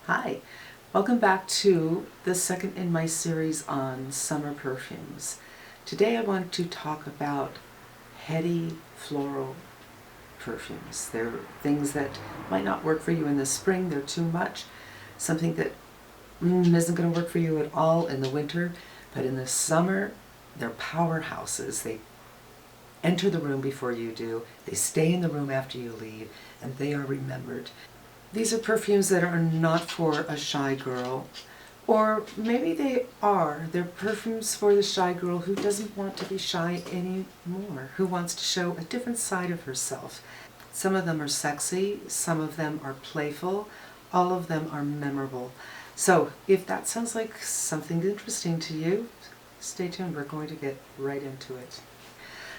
Hi, welcome back to the second in my series on summer perfumes. Today I want to talk about heady floral perfumes. They're things that might not work for you in the spring, they're too much. Something that isn't going to work for you at all in the winter, but in the summer, they're powerhouses. They enter the room before you do, they stay in the room after you leave, and they are remembered. These are perfumes that are not for a shy girl, or maybe they are. They're perfumes for the shy girl who doesn't want to be shy anymore, who wants to show a different side of herself. Some of them are sexy, some of them are playful, all of them are memorable. So if that sounds like something interesting to you, stay tuned, we're going to get right into it.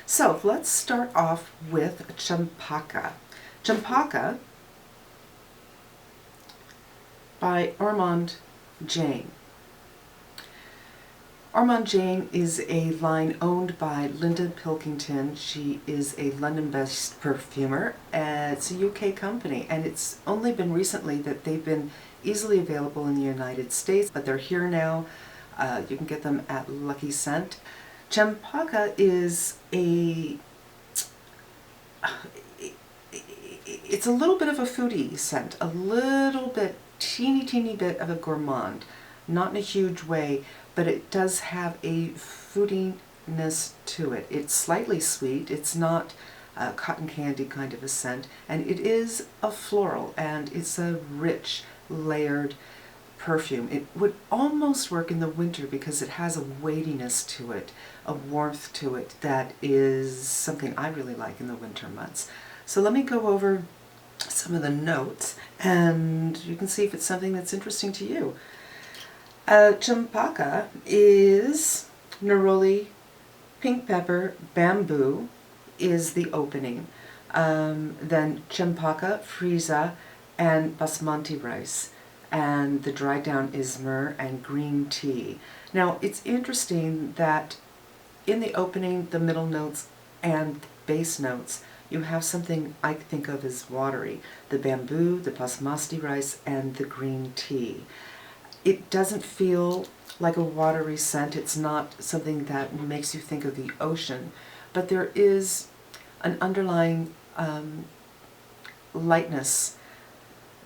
So let's start off with CHAMPACA. CHAMPACA by Ormonde JAYNE. Ormonde JAYNE is a line owned by Linda Pilkington. She is a London-based perfumer. It's a UK company, and it's only been recently that they've been easily available in the United States, but they're here now. You can get them at Lucky Scent. CHAMPACA is it's a little bit of a foodie scent, a little bit, teeny bit of a gourmand, not in a huge way, but it does have a foodiness to it. It's slightly sweet, it's not a cotton candy kind of a scent, and it is a floral, and it's a rich, layered perfume. It would almost work in the winter because it has a weightiness to it, a warmth to it that is something I really like in the winter months. So let me go over some of the notes and you can see if it's something that's interesting to you. CHAMPACA is neroli, pink pepper, bamboo is the opening. Then CHAMPACA, freesia, and basmati rice. And the dry down is myrrh and green tea. Now it's interesting that in the opening, the middle notes, and base notes, you have something I think of as watery. The bamboo, the basmati rice, and the green tea. It doesn't feel like a watery scent. It's not something that makes you think of the ocean, but there is an underlying lightness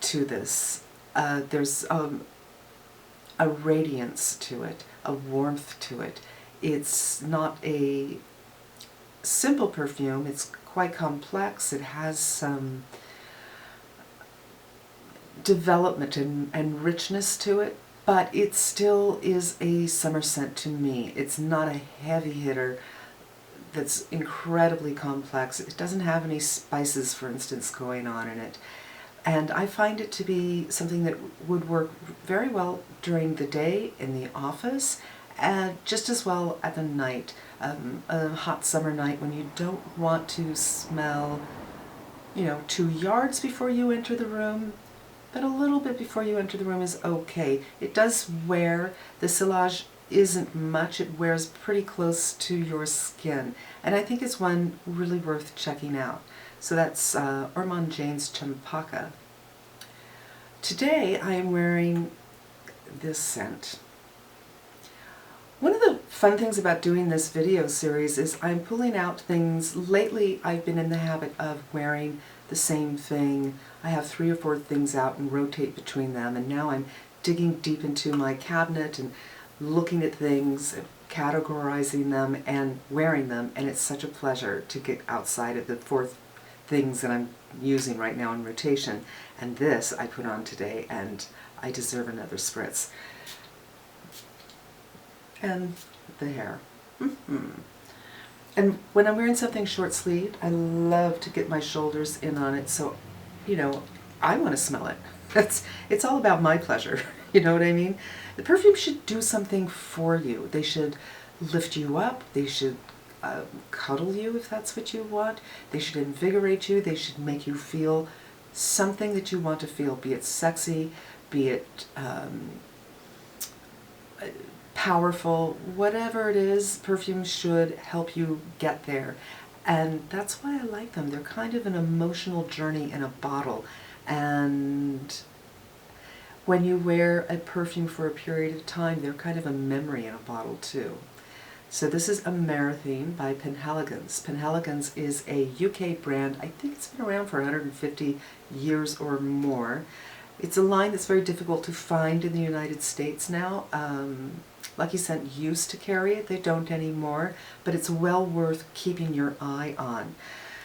to this. There's a radiance to it, a warmth to it. It's not a simple perfume, it's quite complex. It has some development and richness to it, but it still is a summer scent to me. It's not a heavy hitter that's incredibly complex. It doesn't have any spices, for instance, going on in it. And I find it to be something that would work very well during the day in the office, and just as well at the night. A hot summer night when you don't want to smell, 2 yards before you enter the room, but a little bit before you enter the room is okay. It does wear, the sillage isn't much, it wears pretty close to your skin, and I think it's one really worth checking out. So that's Ormonde JAYNE's CHAMPACA. Today I am wearing this scent. One of the fun things about doing this video series is I'm pulling out things. Lately I've been in the habit of wearing the same thing. I have 3 or 4 things out and rotate between them, and now I'm digging deep into my cabinet and looking at things, categorizing them, and wearing them, and it's such a pleasure to get outside of the 4 things that I'm using right now in rotation. And this I put on today, and I deserve another spritz. And the hair. And when I'm wearing something short sleeved, I love to get my shoulders in on it, so I want to smell it. It's all about my pleasure. You know what I mean? The perfume should do something for you. They should lift you up. They should cuddle you if that's what you want. They should invigorate you. They should make you feel something that you want to feel, be it sexy, be it powerful, whatever it is. Perfume should help you get there, and that's why I like them. They're kind of an emotional journey in a bottle, and when you wear a perfume for a period of time, they're kind of a memory in a bottle too. So this is AMARANTHINE by PENHALIGON'S. PENHALIGON'S is a UK brand. I think it's been around for 150 years or more. It's a line that's very difficult to find in the United States now. Lucky Scent used to carry it, they don't anymore, but it's well worth keeping your eye on.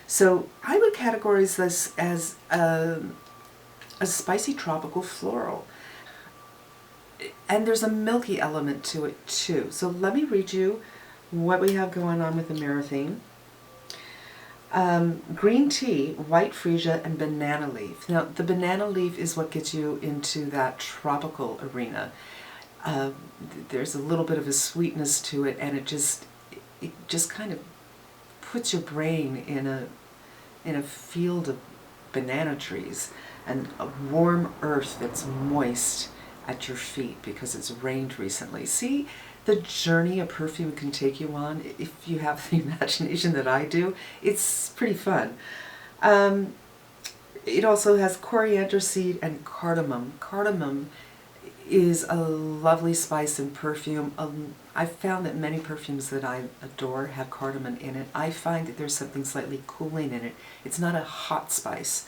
So I would categorize this as a spicy tropical floral. And there's a milky element to it too. So let me read you what we have going on with AMARANTHINE. Green tea, white freesia, and banana leaf. Now the banana leaf is what gets you into that tropical arena. There's a little bit of a sweetness to it, and it just kind of puts your brain in a field of banana trees and a warm earth that's moist at your feet because it's rained recently. See the journey a perfume can take you on if you have the imagination that I do. It's pretty fun. It also has coriander seed and cardamom. Cardamom is a lovely spice in perfume. I've found that many perfumes that I adore have cardamom in it. I find that there's something slightly cooling in it. It's not a hot spice.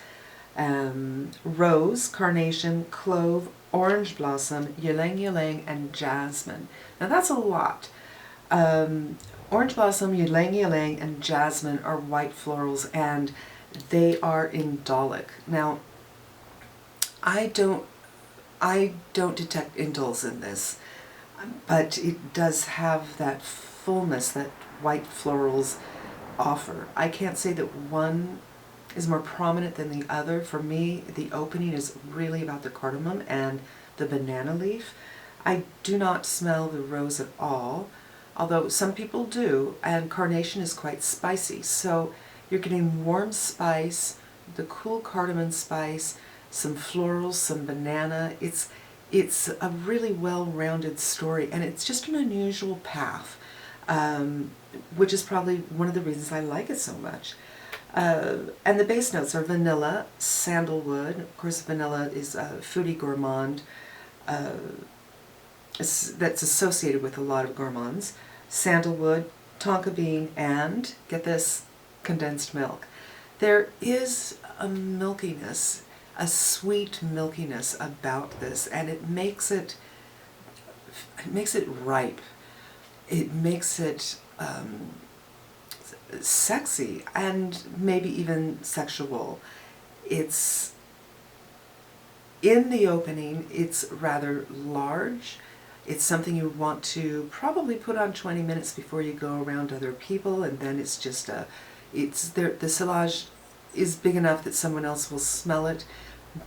Rose, carnation, clove, orange blossom, ylang ylang, and jasmine. Now that's a lot. Orange blossom, ylang ylang, and jasmine are white florals, and they are indolic. Now, I don't detect indoles in this, but it does have that fullness that white florals offer. I can't say that one is more prominent than the other. For me, the opening is really about the cardamom and the banana leaf. I do not smell the rose at all, although some people do, and carnation is quite spicy. So you're getting warm spice, the cool cardamom spice, some florals, some banana. It's a really well-rounded story, and it's just an unusual path, which is probably one of the reasons I like it so much. And the base notes are vanilla, sandalwood. Of course, vanilla is a foodie gourmand that's associated with a lot of gourmands. Sandalwood, tonka bean, and, get this, condensed milk. There is a milkiness, a sweet milkiness about this, and it makes it ripe. It makes it sexy and maybe even sexual. It's in the opening, it's rather large. It's something you want to probably put on 20 minutes before you go around other people, and then it's just the sillage is big enough that someone else will smell it,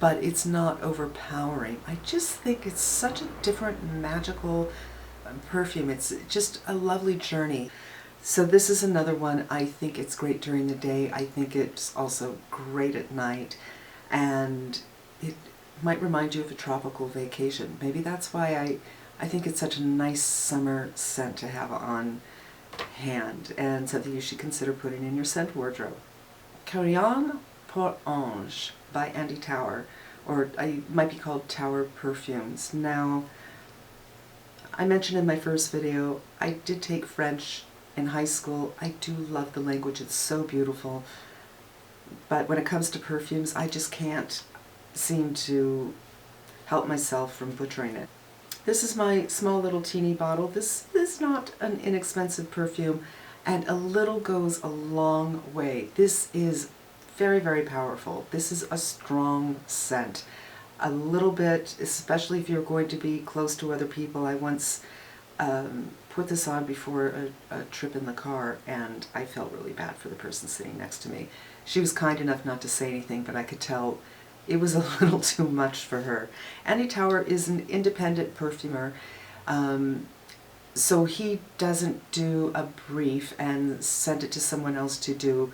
but it's not overpowering. I just think it's such a different magical perfume. It's just a lovely journey. So this is another one. I think it's great during the day. I think it's also great at night, and it might remind you of a tropical vacation. Maybe that's why I think it's such a nice summer scent to have on hand, and something you should consider putting in your scent wardrobe. Carillon pour Ange by Andy Tower, or it might be called Tower Perfumes. Now, I mentioned in my first video, I did take French in high school. I do love the language, it's so beautiful, but when it comes to perfumes, I just can't seem to help myself from butchering it. This is my small little teeny bottle. This is not an inexpensive perfume, and a little goes a long way. This is very, very powerful. This is a strong scent. A little bit, especially if you're going to be close to other people. I once put this on before a trip in the car, and I felt really bad for the person sitting next to me. She was kind enough not to say anything, but I could tell it was a little too much for her. Andy Tower is an independent perfumer, so he doesn't do a brief and send it to someone else to do.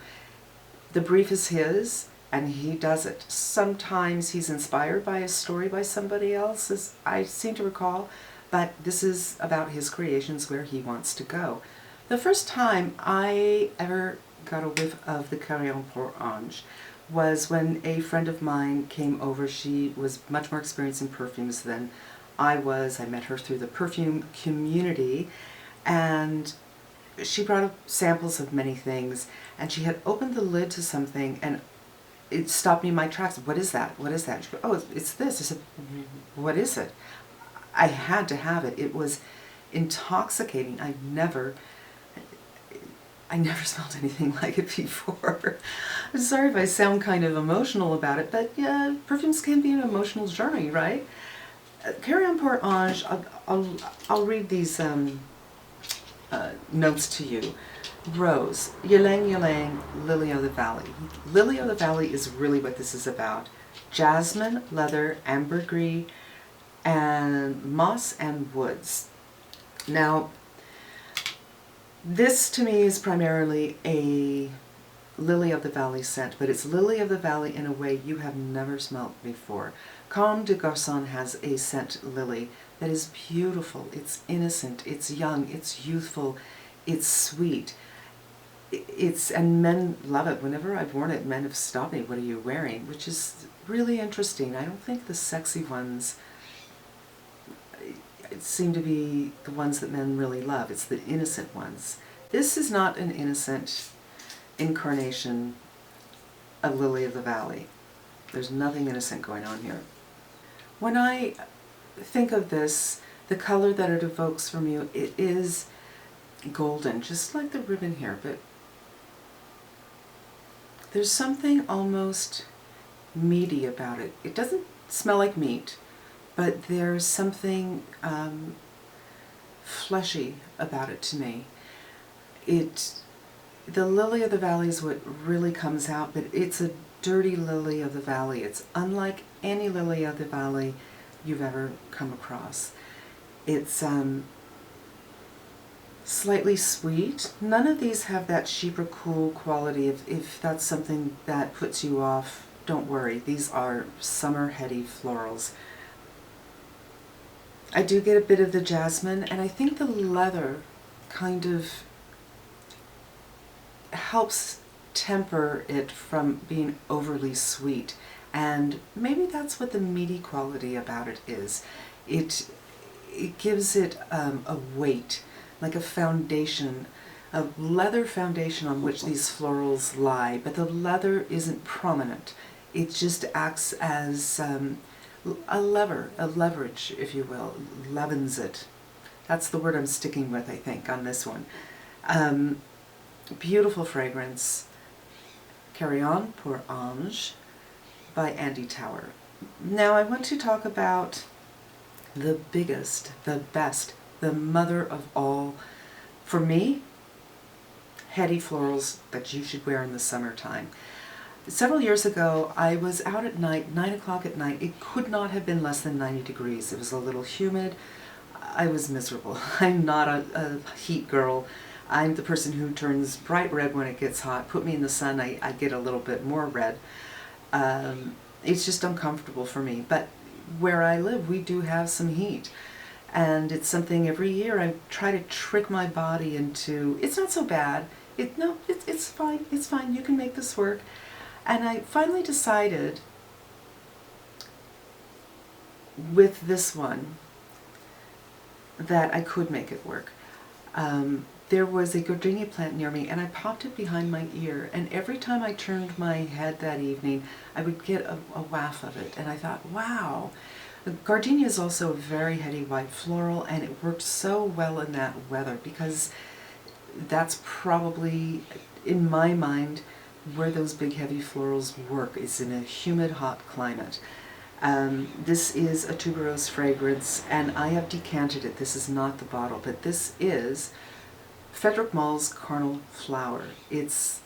The brief is his, and he does it. Sometimes he's inspired by a story by somebody else, as I seem to recall, but this is about his creations, where he wants to go. The first time I ever got a whiff of the Carillon pour Ange was when a friend of mine came over. She was much more experienced in perfumes than I was. I met her through the perfume community, and she brought up samples of many things, and she had opened the lid to something, and it stopped me in my tracks. What is that? What is that? She goes, oh, it's this. I said, what is it? I had to have it. It was intoxicating. I never smelled anything like it before. I'm sorry if I sound kind of emotional about it, but yeah, perfumes can be an emotional journey, right? Carillon pour Ange, I'll read these notes to you. Rose, ylang ylang, lily of the valley. Lily of the valley is really what this is about. Jasmine, leather, ambergris, and moss and woods. Now, this to me is primarily a lily of the valley scent, but it's lily of the valley in a way you have never smelled before. Comme des Garçons has a scent lily that is beautiful, it's innocent, it's young, it's youthful, it's sweet. And men love it. Whenever I've worn it, men have stopped me, what are you wearing? Which is really interesting. I don't think the sexy ones seem to be the ones that men really love. It's the innocent ones. This is not an innocent incarnation of Lily of the Valley. There's nothing innocent going on here. When I think of this, the color that it evokes from you, it is golden, just like the ribbon here, but there's something almost meaty about it. It doesn't smell like meat, but there's something fleshy about it to me. The lily of the valley is what really comes out, but it's a dirty lily of the valley. It's unlike any lily of the valley you've ever come across. It's slightly sweet. None of these have that chypre cool quality. If that's something that puts you off, don't worry. These are summer heady florals. I do get a bit of the jasmine, and I think the leather kind of helps temper it from being overly sweet. And maybe that's what the meaty quality about it is. It gives it a weight, like a foundation, a leather foundation on which these florals lie, but the leather isn't prominent. It just acts as a leverage, if you will, leavens it. That's the word I'm sticking with, I think, on this one. Beautiful fragrance. Carillon pour Ange by Andy Tower. Now I want to talk about the biggest, the best, the mother of all, for me, heady florals that you should wear in the summertime. Several years ago, I was out at night, 9 o'clock at night. It could not have been less than 90 degrees. It was a little humid. I was miserable. I'm not a heat girl. I'm the person who turns bright red when it gets hot. Put me in the sun, I get a little bit more red. It's just uncomfortable for me. But where I live, we do have some heat. And it's something every year I try to trick my body into, it's not so bad. It's fine. It's fine. You can make this work. And I finally decided with this one that I could make it work. There was a gardenia plant near me, and I popped it behind my ear, and every time I turned my head that evening, I would get a whiff of it, and I thought, wow. The gardenia is also a very heady white floral, and it worked so well in that weather, because that's probably, in my mind, where those big heavy florals work, is in a humid, hot climate. This is a tuberose fragrance, and I have decanted it. This is not the bottle, but this is Frederic Malle's Carnal Flower. It's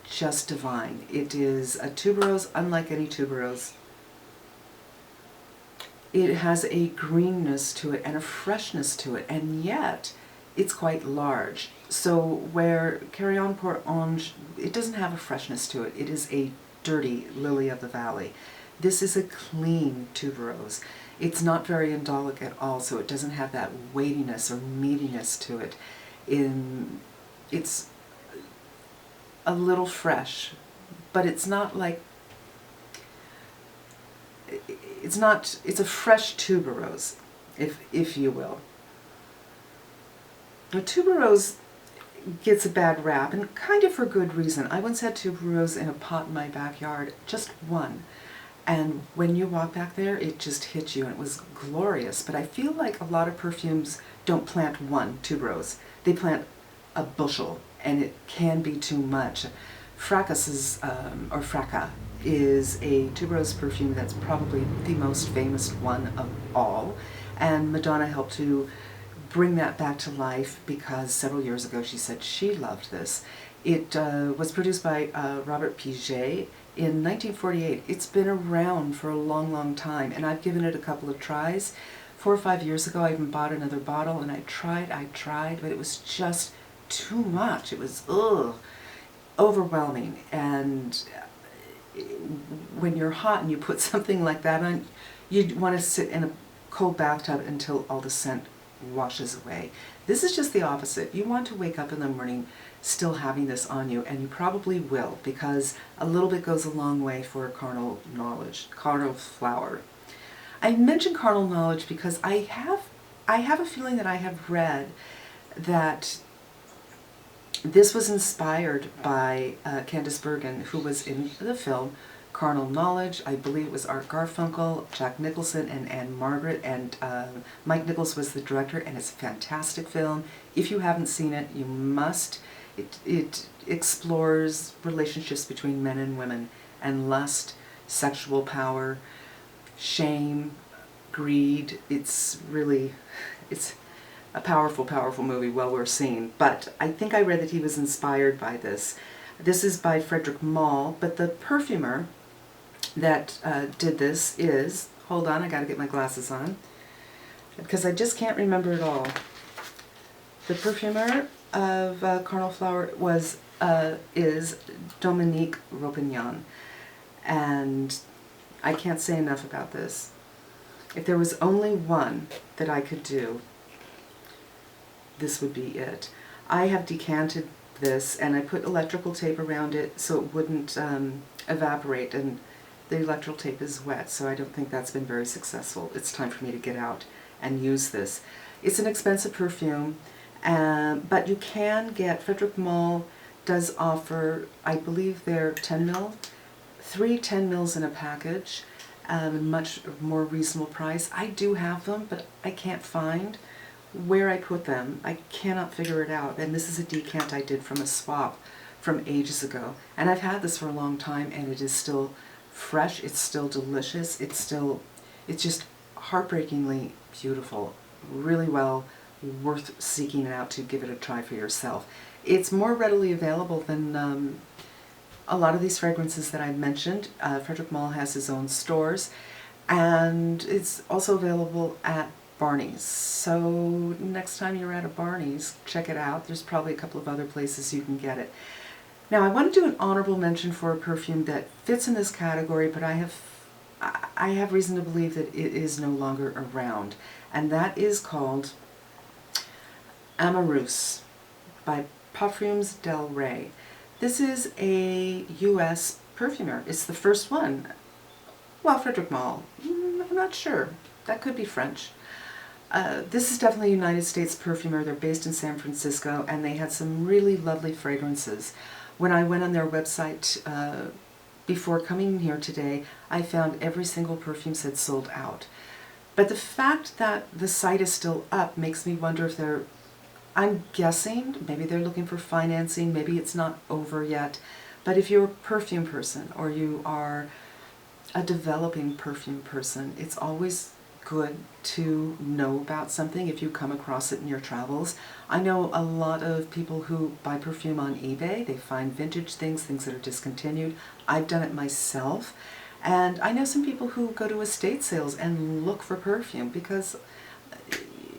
just divine. It is a tuberose unlike any tuberose. It has a greenness to it and a freshness to it, and yet it's quite large. So where Carillon pour Ange, it doesn't have a freshness to it. It is a dirty lily of the valley. This is a clean tuberose. It's not very indolic at all, so it doesn't have that weightiness or meatiness to it. It's a little fresh, but it's not like, it's a fresh tuberose, if you will. Now, tuberose gets a bad rap, and kind of for good reason. I once had tuberose in a pot in my backyard, just one. And when you walk back there, it just hits you, and it was glorious. But I feel like a lot of perfumes don't plant one tuberose. They plant a bushel, and it can be too much. Fracas's, or Fracas, is a tuberose perfume that's probably the most famous one of all. And Madonna helped to bring that back to life because several years ago she said she loved this. It was produced by Robert Piget in 1948. It's been around for a long, long time, and I've given it a couple of tries. 4 or 5 years ago I even bought another bottle, and I tried, but it was just too much. It was, overwhelming. And when you're hot and you put something like that on, you'd want to sit in a cold bathtub until all the scent washes away. This is just the opposite. You want to wake up in the morning still having this on you, and you probably will, because a little bit goes a long way for carnal knowledge, carnal flower. I mention carnal knowledge because I have a feeling that I have read that this was inspired by Candice Bergen, who was in the film Carnal Knowledge. I believe it was Art Garfunkel, Jack Nicholson, and Anne Margaret, and Mike Nichols was the director, and it's a fantastic film. If you haven't seen it, you must. It explores relationships between men and women, and lust, sexual power, shame, greed. It's a powerful, powerful movie, well worth seeing. But I think I read that he was inspired by this. This is by Frederic Malle, but the perfumer that did this is, hold on, I gotta get my glasses on, because I just can't remember it all. The perfumer of Carnal Flower is Dominique Ropignon, and I can't say enough about this. If there was only one that I could do, this would be it. I have decanted this, and I put electrical tape around it so it wouldn't evaporate, and the electrical tape is wet, so I don't think that's been very successful. It's time for me to get out and use this. It's an expensive perfume, but you can get, Frederic Malle does offer, I believe they're 10 mil, 3 10 mils in a package, much more reasonable price. I do have them, but I can't find where I put them. I cannot figure it out. And this is a decant I did from a swap from ages ago. And I've had this for a long time, and it is still fresh, it's still delicious, it's just heartbreakingly beautiful. Really well worth seeking it out to give it a try for yourself. It's more readily available than a lot of these fragrances that I've mentioned. Frederic Malle has his own stores, and it's also available at Barney's. So next time you're at a Barney's, check it out. There's probably a couple of other places you can get it. Now I want to do an honorable mention for a perfume that fits in this category, but I have reason to believe that it is no longer around, and that is called Amoureuse by Parfums DELRAE. This is a US perfumer. It's the first one. Well, Frederic Malle, I'm not sure. That could be French. This is definitely a United States perfumer. They're based in San Francisco, and they had some really lovely fragrances. When I went on their website before coming here today, I found every single perfume said sold out. But the fact that the site is still up makes me wonder if they're, I'm guessing, maybe they're looking for financing, maybe it's not over yet. But if you're a perfume person, or you are a developing perfume person, it's always good to know about something if you come across it in your travels. I know a lot of people who buy perfume on eBay. They find vintage things, things that are discontinued. I've done it myself. And I know some people who go to estate sales and look for perfume, because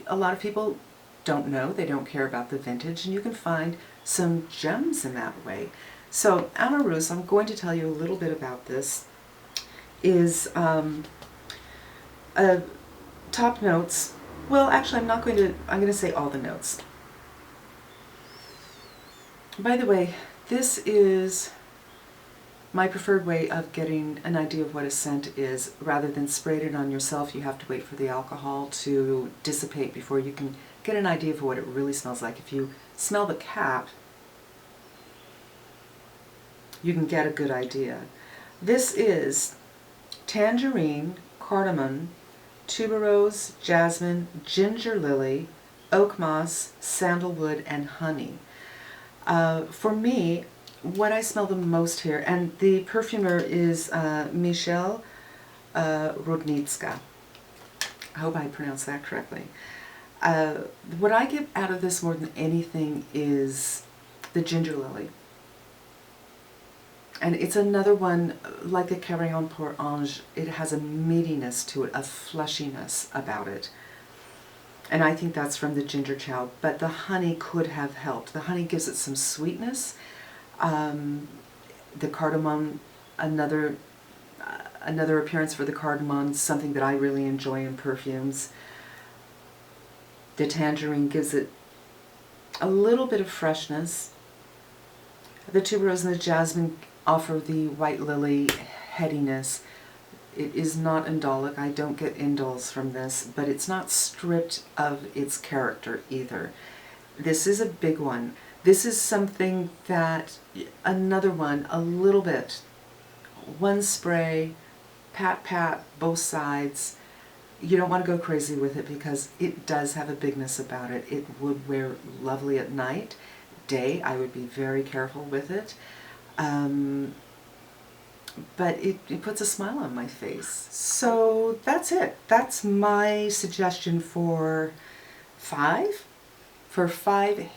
a lot of people don't know, they don't care about the vintage, and you can find some gems in that way. So Amoureuse, I'm going to tell you a little bit about this, is top notes. Well, actually, I'm going to say all the notes. By the way, this is My preferred way of getting an idea of what a scent is, rather than spraying it on yourself, you have to wait for the alcohol to dissipate before you can get an idea of what it really smells like. If you smell the cap, you can get a good idea. This is tangerine, cardamom, tuberose, jasmine, ginger lily, oak moss, sandalwood, and honey. For me, what I smell the most here, and the perfumer is MICHEL ROUDNITSKA. I hope I pronounced that correctly. What I get out of this more than anything is the ginger lily. And it's another one, like the CARILLON pour ANGE, it has a meatiness to it, a fleshiness about it. And I think that's from the ginger chow, but the honey could have helped. The honey gives it some sweetness. The cardamom, another appearance for the cardamom, something that I really enjoy in perfumes. The tangerine gives it a little bit of freshness. The tuberose and the jasmine offer the white lily headiness. It is not indolic. I don't get indoles from this, but it's not stripped of its character either. This is a big one. This is something that, another one, a little bit, one spray, pat pat, both sides. You don't want to go crazy with it because it does have a bigness about it. It would wear lovely at night. Day, I would be very careful with it. But it puts a smile on my face. So that's it. That's my suggestion for five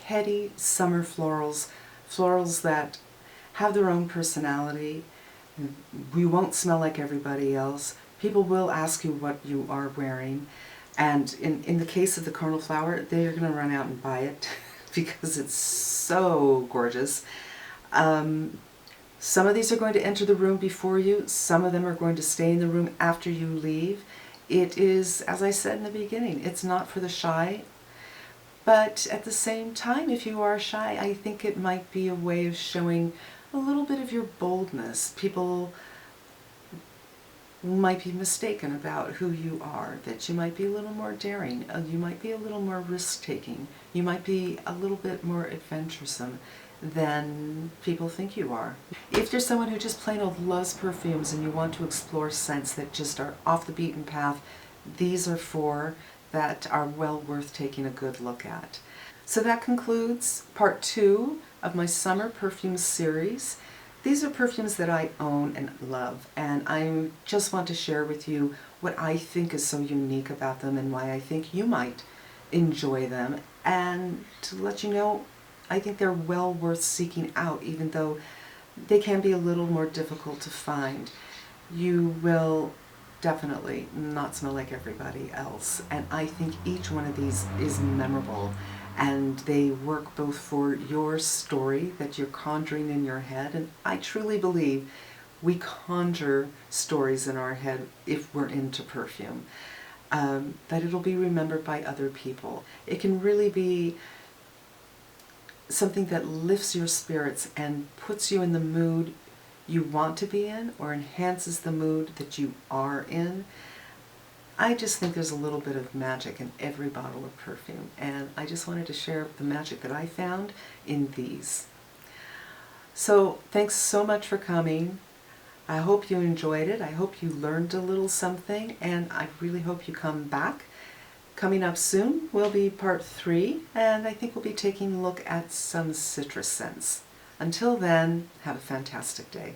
heady summer florals. Florals that have their own personality. We won't smell like everybody else. People will ask you what you are wearing. And in the case of the CARNAL flower, they're going to run out and buy it because it's so gorgeous. Some of these are going to enter the room before you. Some of them are going to stay in the room after you leave. It is, as I said in the beginning, it's not for the shy. But at the same time, if you are shy, I think it might be a way of showing a little bit of your boldness. People might be mistaken about who you are, that you might be a little more daring, you might be a little more risk-taking, you might be a little bit more adventuresome than people think you are. If you're someone who just plain old loves perfumes and you want to explore scents that just are off the beaten path, these are four that are well worth taking a good look at. So that concludes part 2 of my summer perfume series. These are perfumes that I own and love, and I just want to share with you what I think is so unique about them and why I think you might enjoy them, and to let you know I think they're well worth seeking out, even though they can be a little more difficult to find. You will definitely not smell like everybody else, and I think each one of these is memorable, and they work both for your story that you're conjuring in your head, and I truly believe we conjure stories in our head if we're into perfume, that it'll be remembered by other people. It can really be something that lifts your spirits and puts you in the mood you want to be in, or enhances the mood that you are in. I just think there's a little bit of magic in every bottle of perfume, and I just wanted to share the magic that I found in these. So thanks so much for coming. I hope you enjoyed it. I hope you learned a little something, and I really hope you come back. Coming up soon will be part 3, and I think we'll be taking a look at some citrus scents. Until then, have a fantastic day.